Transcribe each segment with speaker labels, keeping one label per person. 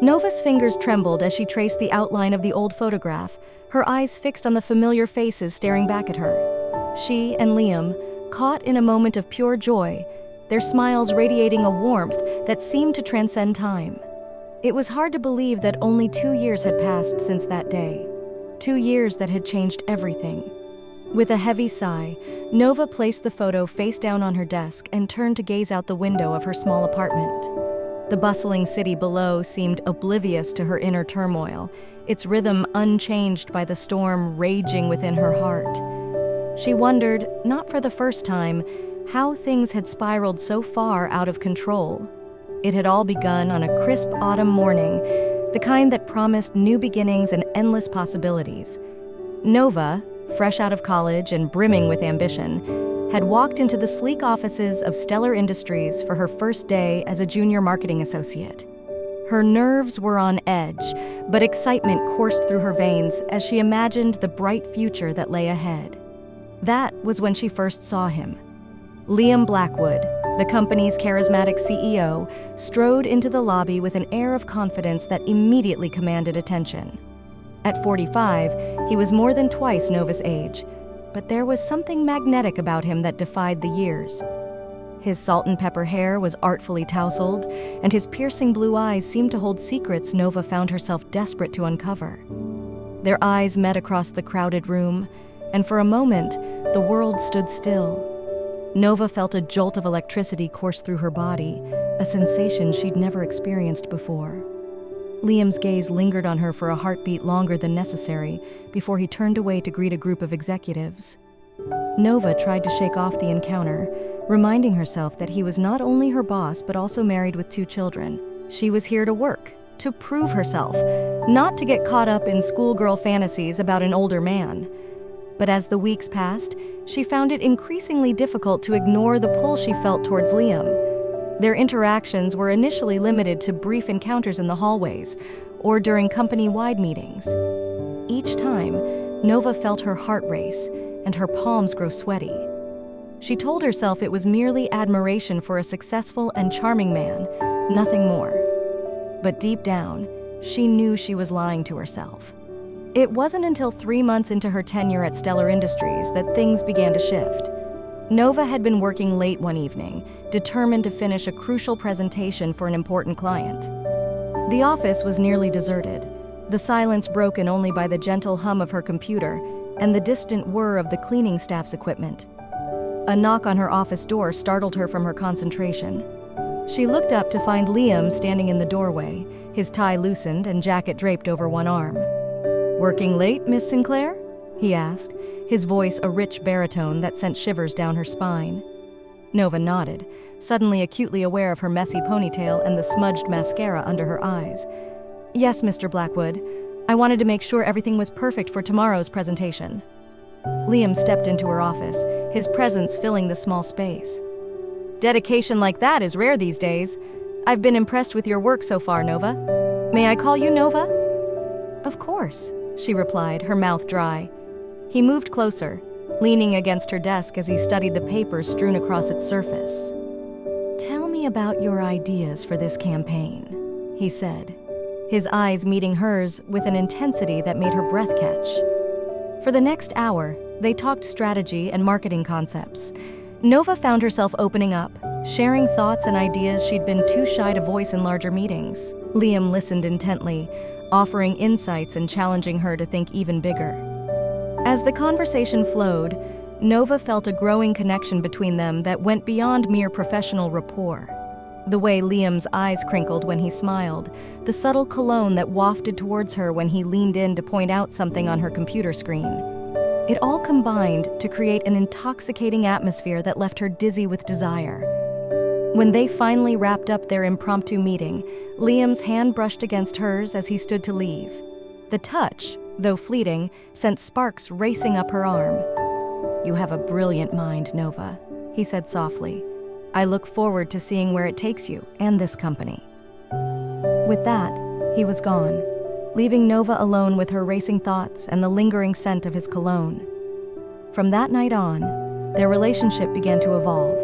Speaker 1: Nova's fingers trembled as she traced the outline of the old photograph, her eyes fixed on the familiar faces staring back at her. She and Liam, caught in a moment of pure joy, their smiles radiating a warmth that seemed to transcend time. It was hard to believe that only 2 years had passed since that day. 2 years that had changed everything. With a heavy sigh, Nova placed the photo face down on her desk and turned to gaze out the window of her small apartment. The bustling city below seemed oblivious to her inner turmoil, its rhythm unchanged by the storm raging within her heart. She wondered, not for the first time, how things had spiraled so far out of control. It had all begun on a crisp autumn morning, the kind that promised new beginnings and endless possibilities. Nova, fresh out of college and brimming with ambition, had walked into the sleek offices of Stellar Industries for her first day as a junior marketing associate. Her nerves were on edge, but excitement coursed through her veins as she imagined the bright future that lay ahead. That was when she first saw him. Liam Blackwood, the company's charismatic CEO, strode into the lobby with an air of confidence that immediately commanded attention. At 45, he was more than twice Nova's age, but there was something magnetic about him that defied the years. His salt and pepper hair was artfully tousled, and his piercing blue eyes seemed to hold secrets Nova found herself desperate to uncover. Their eyes met across the crowded room, and for a moment, the world stood still. Nova felt a jolt of electricity course through her body, a sensation she'd never experienced before. Liam's gaze lingered on her for a heartbeat longer than necessary before he turned away to greet a group of executives. Nova tried to shake off the encounter, reminding herself that he was not only her boss but also married with 2 children. She was here to work, to prove herself, not to get caught up in schoolgirl fantasies about an older man. But as the weeks passed, she found it increasingly difficult to ignore the pull she felt towards Liam. Their interactions were initially limited to brief encounters in the hallways or during company-wide meetings. Each time, Nova felt her heart race and her palms grow sweaty. She told herself it was merely admiration for a successful and charming man, nothing more. But deep down, she knew she was lying to herself. It wasn't until 3 months into her tenure at Stellar Industries that things began to shift. Nova had been working late one evening, determined to finish a crucial presentation for an important client. The office was nearly deserted, the silence broken only by the gentle hum of her computer and the distant whir of the cleaning staff's equipment. A knock on her office door startled her from her concentration. She looked up to find Liam standing in the doorway, his tie loosened and jacket draped over one arm. "Working late, Miss Sinclair?" he asked, his voice a rich baritone that sent shivers down her spine. Nova nodded, suddenly acutely aware of her messy ponytail and the smudged mascara under her eyes. "Yes, Mr. Blackwood. I wanted to make sure everything was perfect for tomorrow's presentation." Liam stepped into her office, his presence filling the small space. "Dedication like that is rare these days. I've been impressed with your work so far, Nova. May I call you Nova?" "Of course," she replied, her mouth dry. He moved closer, leaning against her desk as he studied the papers strewn across its surface. "Tell me about your ideas for this campaign," he said, his eyes meeting hers with an intensity that made her breath catch. For the next hour, they talked strategy and marketing concepts. Nova found herself opening up, sharing thoughts and ideas she'd been too shy to voice in larger meetings. Liam listened intently, offering insights and challenging her to think even bigger. As the conversation flowed, Nova felt a growing connection between them that went beyond mere professional rapport. The way Liam's eyes crinkled when he smiled, the subtle cologne that wafted towards her when he leaned in to point out something on her computer screen. It all combined to create an intoxicating atmosphere that left her dizzy with desire. When they finally wrapped up their impromptu meeting, Liam's hand brushed against hers as he stood to leave. The touch, though fleeting, sent sparks racing up her arm. "You have a brilliant mind, Nova," he said softly. "I look forward to seeing where it takes you and this company." With that, he was gone, leaving Nova alone with her racing thoughts and the lingering scent of his cologne. From that night on, their relationship began to evolve.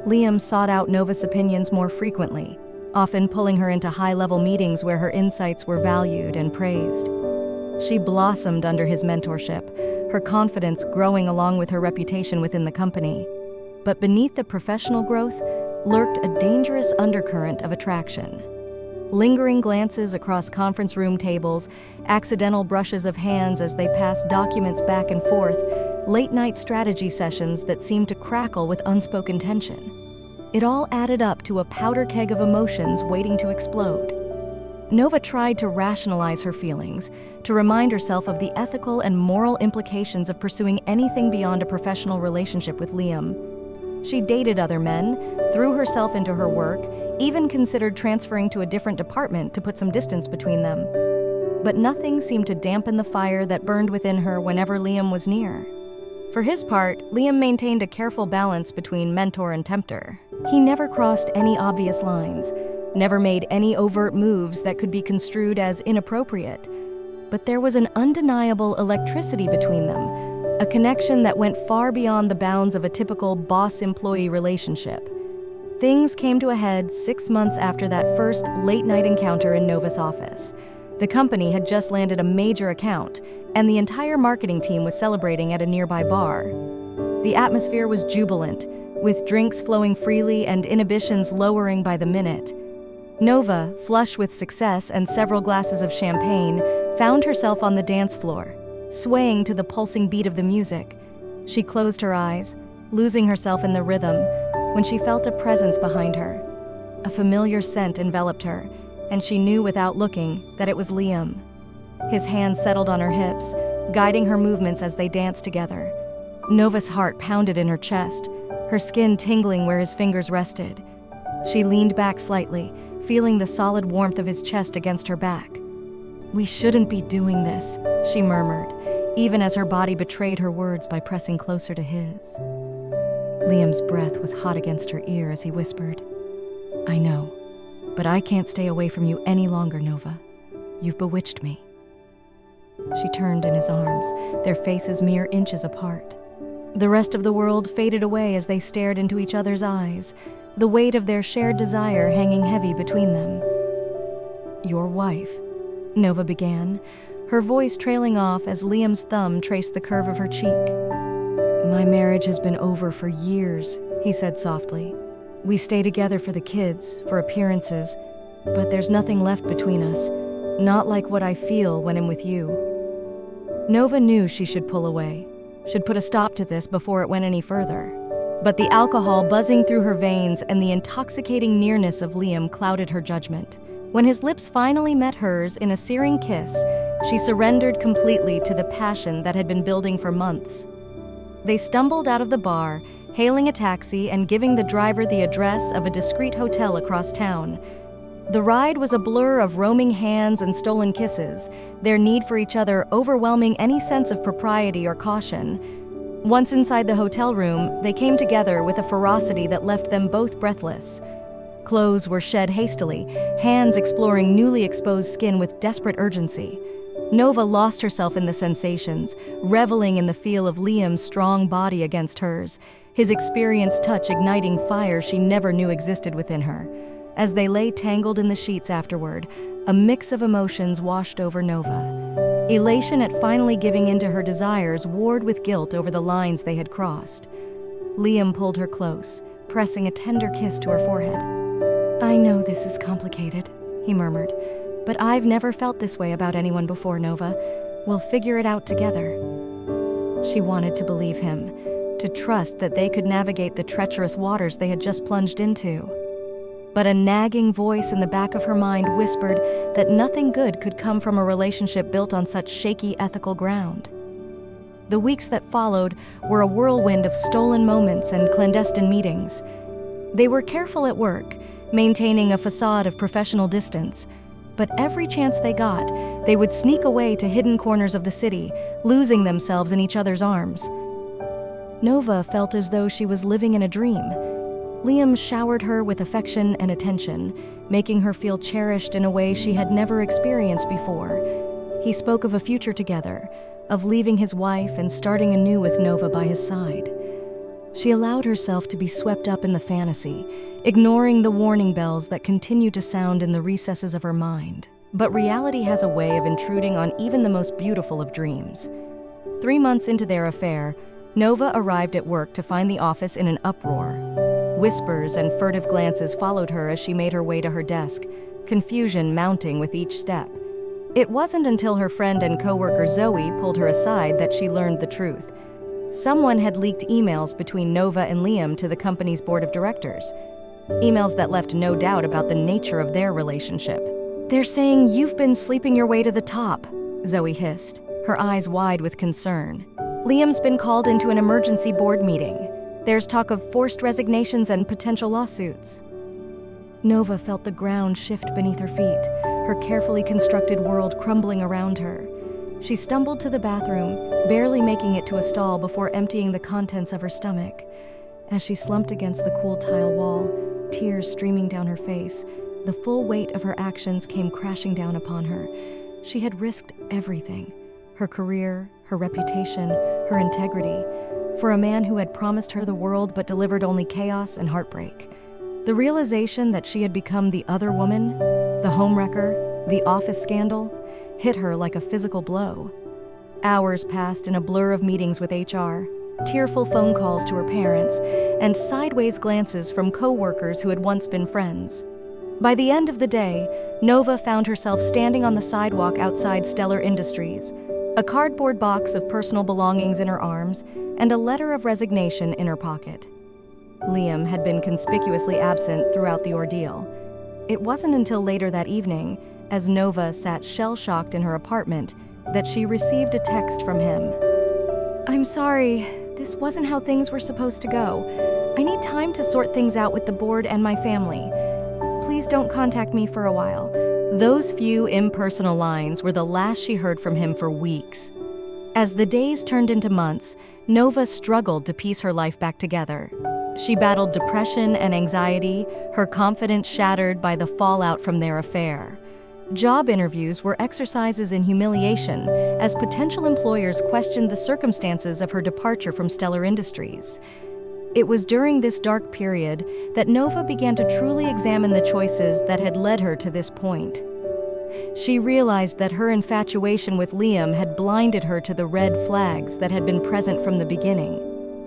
Speaker 1: Liam sought out Nova's opinions more frequently, often pulling her into high-level meetings where her insights were valued and praised. She blossomed under his mentorship, her confidence growing along with her reputation within the company. But beneath the professional growth lurked a dangerous undercurrent of attraction. Lingering glances across conference room tables, accidental brushes of hands as they passed documents back and forth, late-night strategy sessions that seemed to crackle with unspoken tension. It all added up to a powder keg of emotions waiting to explode. Nova tried to rationalize her feelings, to remind herself of the ethical and moral implications of pursuing anything beyond a professional relationship with Liam. She dated other men, threw herself into her work, even considered transferring to a different department to put some distance between them. But nothing seemed to dampen the fire that burned within her whenever Liam was near. For his part, Liam maintained a careful balance between mentor and tempter. He never crossed any obvious lines, never made any overt moves that could be construed as inappropriate. But there was an undeniable electricity between them, a connection that went far beyond the bounds of a typical boss-employee relationship. Things came to a head 6 months after that first late-night encounter in Nova's office. The company had just landed a major account, and the entire marketing team was celebrating at a nearby bar. The atmosphere was jubilant, with drinks flowing freely and inhibitions lowering by the minute. Nova, flush with success and several glasses of champagne, found herself on the dance floor, swaying to the pulsing beat of the music. She closed her eyes, losing herself in the rhythm, when she felt a presence behind her. A familiar scent enveloped her, and she knew without looking that it was Liam. His hands settled on her hips, guiding her movements as they danced together. Nova's heart pounded in her chest, her skin tingling where his fingers rested. She leaned back slightly, feeling the solid warmth of his chest against her back. "We shouldn't be doing this," she murmured, even as her body betrayed her words by pressing closer to his. Liam's breath was hot against her ear as he whispered, "I know, but I can't stay away from you any longer, Nova. You've bewitched me." She turned in his arms, their faces mere inches apart. The rest of the world faded away as they stared into each other's eyes, the weight of their shared desire hanging heavy between them. "Your wife," Nova began, her voice trailing off as Liam's thumb traced the curve of her cheek. "My marriage has been over for years," he said softly. "We stay together for the kids, for appearances, but there's nothing left between us, not like what I feel when I'm with you." Nova knew she should pull away, should put a stop to this before it went any further. But the alcohol buzzing through her veins and the intoxicating nearness of Liam clouded her judgment. When his lips finally met hers in a searing kiss, she surrendered completely to the passion that had been building for months. They stumbled out of the bar, hailing a taxi and giving the driver the address of a discreet hotel across town. The ride was a blur of roaming hands and stolen kisses, their need for each other overwhelming any sense of propriety or caution. Once inside the hotel room, they came together with a ferocity that left them both breathless. Clothes were shed hastily, hands exploring newly exposed skin with desperate urgency. Nova lost herself in the sensations, reveling in the feel of Liam's strong body against hers, his experienced touch igniting fire she never knew existed within her. As they lay tangled in the sheets afterward, a mix of emotions washed over Nova. Elation at finally giving in to her desires warred with guilt over the lines they had crossed. Liam pulled her close, pressing a tender kiss to her forehead. "I know this is complicated," he murmured, "but I've never felt this way about anyone before, Nova. We'll figure it out together." She wanted to believe him, to trust that they could navigate the treacherous waters they had just plunged into. But a nagging voice in the back of her mind whispered that nothing good could come from a relationship built on such shaky ethical ground. The weeks that followed were a whirlwind of stolen moments and clandestine meetings. They were careful at work, maintaining a facade of professional distance, but every chance they got, they would sneak away to hidden corners of the city, losing themselves in each other's arms. Nova felt as though she was living in a dream. Liam showered her with affection and attention, making her feel cherished in a way she had never experienced before. He spoke of a future together, of leaving his wife and starting anew with Nova by his side. She allowed herself to be swept up in the fantasy, ignoring the warning bells that continued to sound in the recesses of her mind. But reality has a way of intruding on even the most beautiful of dreams. 3 months into their affair, Nova arrived at work to find the office in an uproar. Whispers and furtive glances followed her as she made her way to her desk, confusion mounting with each step. It wasn't until her friend and coworker Zoe pulled her aside that she learned the truth. Someone had leaked emails between Nova and Liam to the company's board of directors. Emails that left no doubt about the nature of their relationship. "They're saying you've been sleeping your way to the top," Zoe hissed, her eyes wide with concern. "Liam's been called into an emergency board meeting. There's talk of forced resignations and potential lawsuits." Nova felt the ground shift beneath her feet, her carefully constructed world crumbling around her. She stumbled to the bathroom, barely making it to a stall before emptying the contents of her stomach. As she slumped against the cool tile wall, tears streaming down her face, the full weight of her actions came crashing down upon her. She had risked everything: her career, her reputation, her integrity, for a man who had promised her the world but delivered only chaos and heartbreak. The realization that she had become the other woman, the homewrecker, the office scandal, hit her like a physical blow. Hours passed in a blur of meetings with HR, tearful phone calls to her parents, and sideways glances from co-workers who had once been friends. By the end of the day, Nova found herself standing on the sidewalk outside Stellar Industries, a cardboard box of personal belongings in her arms, and a letter of resignation in her pocket. Liam had been conspicuously absent throughout the ordeal. It wasn't until later that evening, as Nova sat shell-shocked in her apartment, that she received a text from him. "I'm sorry, this wasn't how things were supposed to go. I need time to sort things out with the board and my family. Please don't contact me for a while." Those few impersonal lines were the last she heard from him for weeks. As the days turned into months, Nova struggled to piece her life back together. She battled depression and anxiety, her confidence shattered by the fallout from their affair. Job interviews were exercises in humiliation as potential employers questioned the circumstances of her departure from Stellar Industries. It was during this dark period that Nova began to truly examine the choices that had led her to this point. She realized that her infatuation with Liam had blinded her to the red flags that had been present from the beginning.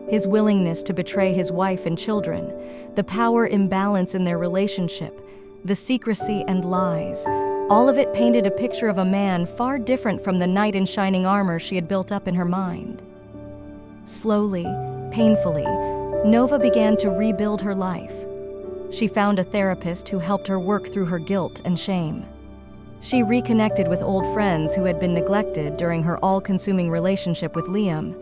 Speaker 1: His willingness to betray his wife and children, the power imbalance in their relationship, the secrecy and lies, all of it painted a picture of a man far different from the knight in shining armor she had built up in her mind. Slowly, painfully, Nova began to rebuild her life. She found a therapist who helped her work through her guilt and shame. She reconnected with old friends who had been neglected during her all-consuming relationship with Liam.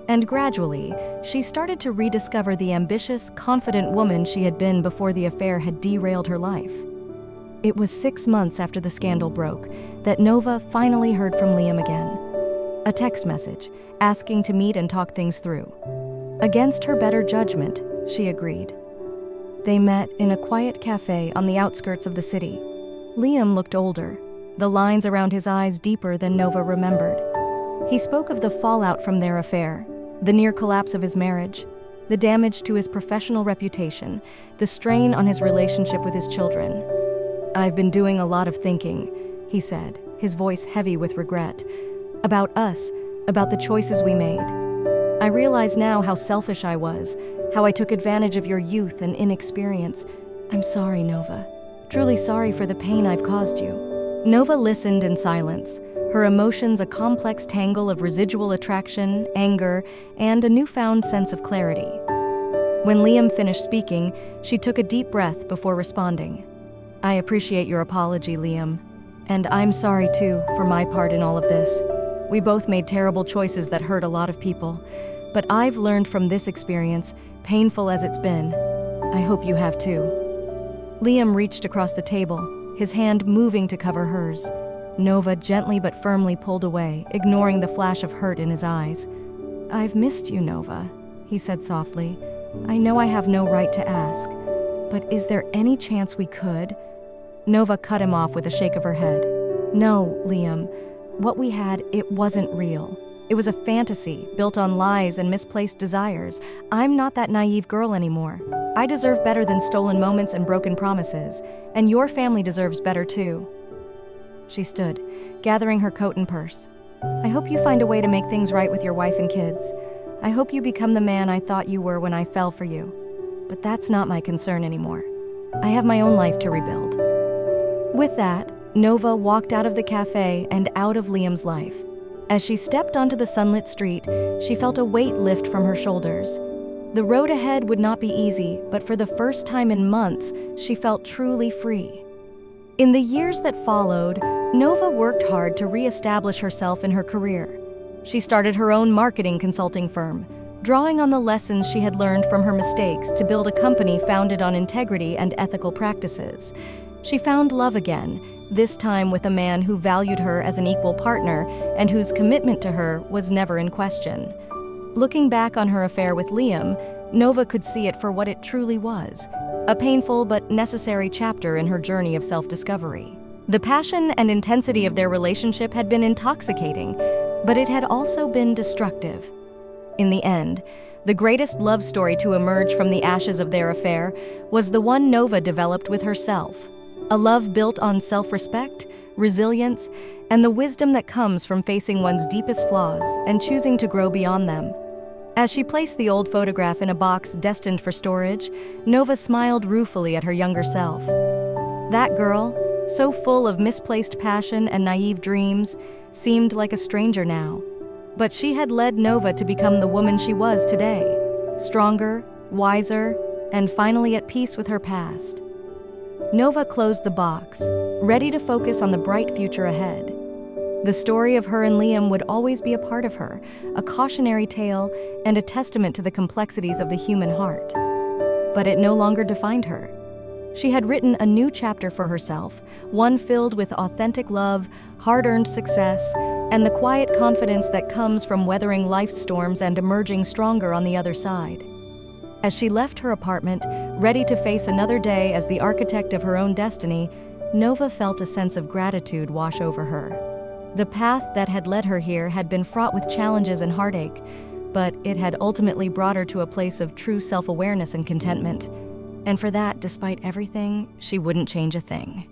Speaker 1: And gradually, she started to rediscover the ambitious, confident woman she had been before the affair had derailed her life. It was 6 months after the scandal broke that Nova finally heard from Liam again. A text message, asking to meet and talk things through. Against her better judgment, she agreed. They met in a quiet cafe on the outskirts of the city. Liam looked older, the lines around his eyes deeper than Nova remembered. He spoke of the fallout from their affair, the near collapse of his marriage, the damage to his professional reputation, the strain on his relationship with his children. "I've been doing a lot of thinking," he said, his voice heavy with regret. "About us, about the choices we made. I realize now how selfish I was, how I took advantage of your youth and inexperience. I'm sorry, Nova. Truly sorry for the pain I've caused you." Nova listened in silence, her emotions a complex tangle of residual attraction, anger, and a newfound sense of clarity. When Liam finished speaking, she took a deep breath before responding. "I appreciate your apology, Liam. And I'm sorry, too, for my part in all of this. We both made terrible choices that hurt a lot of people. But I've learned from this experience, painful as it's been. I hope you have, too." Liam reached across the table, his hand moving to cover hers. Nova gently but firmly pulled away, ignoring the flash of hurt in his eyes. "I've missed you, Nova," he said softly. "I know I have no right to ask, but is there any chance we could?" Nova cut him off with a shake of her head. "No, Liam. What we had, it wasn't real. It was a fantasy, built on lies and misplaced desires. I'm not that naive girl anymore. I deserve better than stolen moments and broken promises, and your family deserves better too." She stood, gathering her coat and purse. "I hope you find a way to make things right with your wife and kids. I hope you become the man I thought you were when I fell for you. But that's not my concern anymore. I have my own life to rebuild." With that, Nova walked out of the cafe and out of Liam's life. As she stepped onto the sunlit street, she felt a weight lift from her shoulders. The road ahead would not be easy, but for the first time in months, she felt truly free. In the years that followed, Nova worked hard to re-establish herself in her career. She started her own marketing consulting firm, drawing on the lessons she had learned from her mistakes to build a company founded on integrity and ethical practices. She found love again, this time with a man who valued her as an equal partner and whose commitment to her was never in question. Looking back on her affair with Liam, Nova could see it for what it truly was, a painful but necessary chapter in her journey of self-discovery. The passion and intensity of their relationship had been intoxicating, but it had also been destructive. In the end, the greatest love story to emerge from the ashes of their affair was the one Nova developed with herself. A love built on self-respect, resilience, and the wisdom that comes from facing one's deepest flaws and choosing to grow beyond them. As she placed the old photograph in a box destined for storage, Nova smiled ruefully at her younger self. That girl, so full of misplaced passion and naive dreams, seemed like a stranger now. But she had led Nova to become the woman she was today, stronger, wiser, and finally at peace with her past. Nova closed the box, ready to focus on the bright future ahead. The story of her and Liam would always be a part of her, a cautionary tale and a testament to the complexities of the human heart. But it no longer defined her. She had written a new chapter for herself, one filled with authentic love, hard-earned success, and the quiet confidence that comes from weathering life's storms and emerging stronger on the other side. As she left her apartment, ready to face another day as the architect of her own destiny, Nova felt a sense of gratitude wash over her. The path that had led her here had been fraught with challenges and heartache, but it had ultimately brought her to a place of true self-awareness and contentment. And for that, despite everything, she wouldn't change a thing.